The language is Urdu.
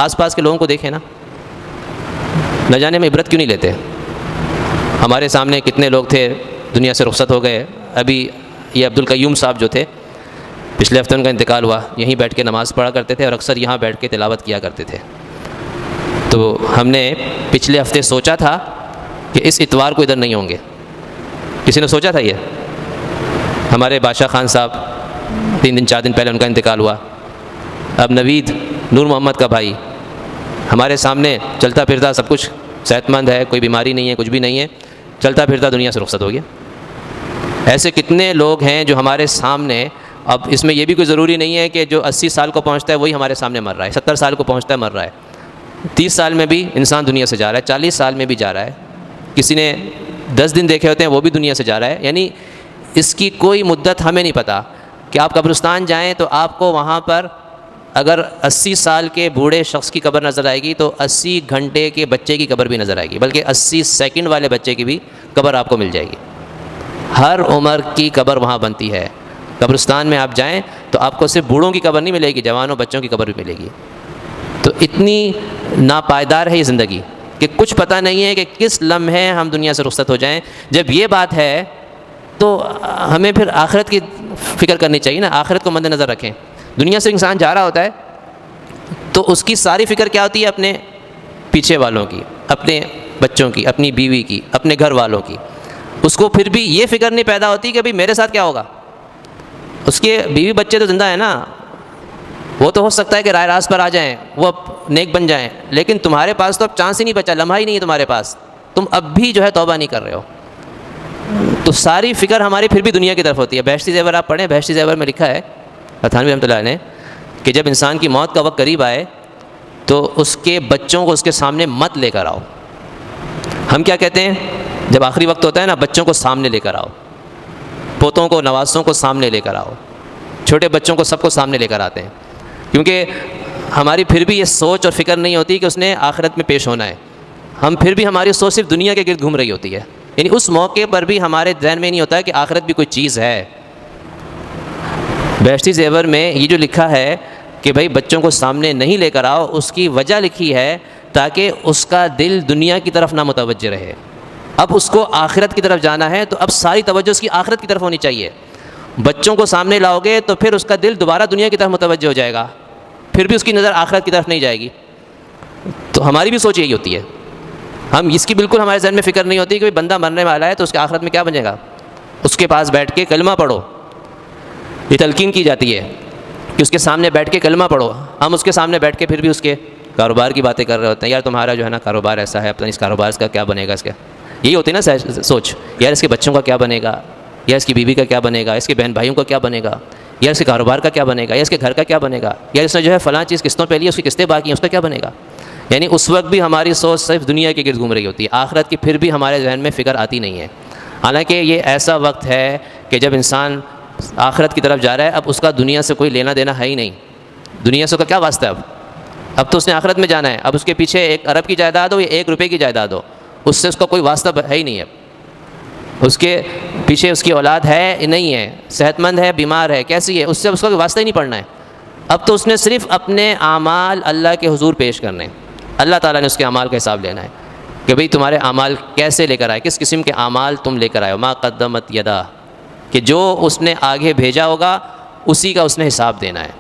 آس پاس کے لوگوں کو دیکھیں نا، نہ جانے میں عبرت کیوں نہیں لیتے. ہمارے سامنے کتنے لوگ تھے دنیا سے رخصت ہو گئے. ابھی یہ عبدالقیوم صاحب جو تھے، پچھلے ہفتے ان کا انتقال ہوا. یہیں بیٹھ کے نماز پڑھا کرتے تھے اور اکثر یہاں بیٹھ کے تلاوت کیا کرتے تھے. تو ہم نے پچھلے ہفتے سوچا تھا کہ اس اتوار کو ادھر نہیں ہوں گے. کسی نے سوچا تھا یہ؟ ہمارے بادشاہ خان صاحب 3 دن 4 دن پہلے ان کا انتقال ہوا. اب نوید نور محمد کا بھائی ہمارے سامنے چلتا پھرتا سب کچھ صحت مند ہے، کوئی بیماری نہیں ہے، کچھ بھی نہیں ہے، چلتا پھرتا دنیا سے رخصت ہو گیا. ایسے کتنے لوگ ہیں جو ہمارے سامنے. اب اس میں یہ بھی کوئی ضروری نہیں ہے کہ جو 80 سال کو پہنچتا ہے وہی ہمارے سامنے مر رہا ہے، 70 سال کو پہنچتا ہے مر رہا ہے، 30 سال میں بھی انسان دنیا سے جا رہا ہے، 40 سال میں بھی جا رہا ہے. کسی نے 10 دن دیکھے ہوتے ہیں وہ بھی دنیا سے جا رہا ہے. یعنی اس کی کوئی مدت ہمیں نہیں پتہ. کہ آپ قبرستان جائیں تو آپ کو وہاں پر اگر 80 سال کے بوڑھے شخص کی قبر نظر آئے گی تو 80 گھنٹے کے بچے کی قبر بھی نظر آئے گی، بلکہ 80 سیکنڈ والے بچے کی بھی قبر آپ کو مل جائے گی. ہر عمر کی قبر وہاں بنتی ہے. قبرستان میں آپ جائیں تو آپ کو صرف بوڑھوں کی قبر نہیں ملے گی، جوانوں بچوں کی قبر بھی ملے گی. تو اتنی ناپائیدار ہے یہ زندگی کہ کچھ پتہ نہیں ہے کہ کس لمحے ہم دنیا سے رخصت ہو جائیں. جب یہ بات ہے تو ہمیں پھر آخرت کی فکر کرنی چاہیے نا. آخرت کو مد نظر رکھیں. دنیا سے انسان جا رہا ہوتا ہے تو اس کی ساری فکر کیا ہوتی ہے؟ اپنے پیچھے والوں کی، اپنے بچوں کی، اپنی بیوی کی، اپنے گھر والوں کی. اس کو پھر بھی یہ فکر نہیں پیدا ہوتی کہ بھئی میرے ساتھ کیا ہوگا. اس کے بیوی بچے تو زندہ ہیں نا، وہ تو ہو سکتا ہے کہ رائے راست پر آ جائیں، وہ اب نیک بن جائیں، لیکن تمہارے پاس تو اب چانس ہی نہیں بچا، لمحہ ہی نہیں ہے تمہارے پاس. تم اب بھی جو ہے توبہ نہیں کر رہے ہو. تو ساری فکر ہماری پھر بھی دنیا کی طرف ہوتی ہے. بہشتی زیور آپ پڑھیں، بہشتی زیور میں لکھا ہے تھانوی رحمۃ اللہ نے کہ جب انسان کی موت کا وقت قریب آئے تو اس کے بچوں کو اس کے سامنے مت لے کر آؤ. ہم کیا کہتے ہیں جب آخری وقت ہوتا ہے نا؟ بچوں کو سامنے لے کر آؤ، پوتوں کو نوازوں کو سامنے لے کر آؤ، چھوٹے بچوں کو سب کو سامنے لے کر آتے ہیں. کیونکہ ہماری پھر بھی یہ سوچ اور فکر نہیں ہوتی کہ اس نے آخرت میں پیش ہونا ہے. ہم پھر بھی ہماری سوچ صرف دنیا کے گرد گھوم رہی ہوتی ہے. یعنی اس موقع پر بھی ہمارے ذہن میں نہیں ہوتا ہے کہ آخرت بھی کوئی چیز ہے. بہشتی زیور میں یہ جو لکھا ہے کہ بھائی بچوں کو سامنے نہیں لے کر آؤ، اس کی وجہ لکھی ہے تاکہ اس کا دل دنیا کی طرف نہ متوجہ رہے. اب اس کو آخرت کی طرف جانا ہے تو اب ساری توجہ اس کی آخرت کی طرف ہونی چاہیے. بچوں کو سامنے لاؤ گے تو پھر اس کا دل دوبارہ دنیا کی طرف متوجہ ہو جائے گا، پھر بھی اس کی نظر آخرت کی طرف نہیں جائے گی. تو ہماری بھی سوچ یہی ہوتی ہے. ہم اس کی بالکل ہمارے ذہن میں فکر نہیں ہوتی کہ بندہ مرنے والا ہے تو اس کے آخرت میں کیا بنے گا. اس کے پاس بیٹھ کے کلمہ پڑھو، یہ تلقین کی جاتی ہے کہ اس کے سامنے بیٹھ کے کلمہ پڑھو. ہم اس کے سامنے بیٹھ کے پھر بھی اس کے کاروبار کی باتیں کر رہے ہوتے ہیں. یار تمہارا جو ہے نا کاروبار ایسا ہے، پتہ نہیں اس کاروبار کا کیا بنے گا. اس کا یہی ہوتی ہے نا سوچ، یار اس کے بچوں کا کیا بنے گا، یا اس کی بیوی کا کیا بنے گا، اس کے بہن بھائیوں کا کیا بنے گا، یا اس کے کاروبار کا کیا بنے گا، یا اس کے گھر کا کیا بنے گا، یا اس نے جو ہے فلاں چیز قسطوں پہ لی اس کی قسطیں باقی ہیں اس کا کیا بنے گا. یعنی اس وقت بھی ہماری سوچ صرف دنیا کے گرد گھوم رہی ہوتی ہے، آخرت کی پھر بھی ہمارے ذہن میں فکر آتی نہیں ہے. حالانکہ یہ ایسا وقت ہے کہ جب انسان آخرت کی طرف جا رہا ہے، اب اس کا دنیا سے کوئی لینا دینا ہے ہی نہیں. دنیا سے کا کیا واسطہ ہے اب تو اس نے آخرت میں جانا ہے. اب اس کے پیچھے 1 ارب کی جائیداد ہو یا 1 روپے کی جائیداد ہو، اس سے اس کا کوئی واسطہ ہے ہی نہیں ہے. اس کے پیچھے اس کی اولاد ہے نہیں ہے، صحت مند ہے بیمار ہے کیسی ہے، اس سے اس کا کوئی واسطہ ہی نہیں پڑنا ہے. اب تو اس نے صرف اپنے اعمال اللہ کے حضور پیش کرنے ہیں. اللہ تعالیٰ نے اس کے اعمال کا حساب لینا ہے کہ بھئی تمہارے اعمال کیسے لے کر آئے، کس قسم کے اعمال تم لے کر آئے ہو. ما قدمت یدا، کہ جو اس نے آگے بھیجا ہوگا اسی کا اس نے حساب دینا ہے.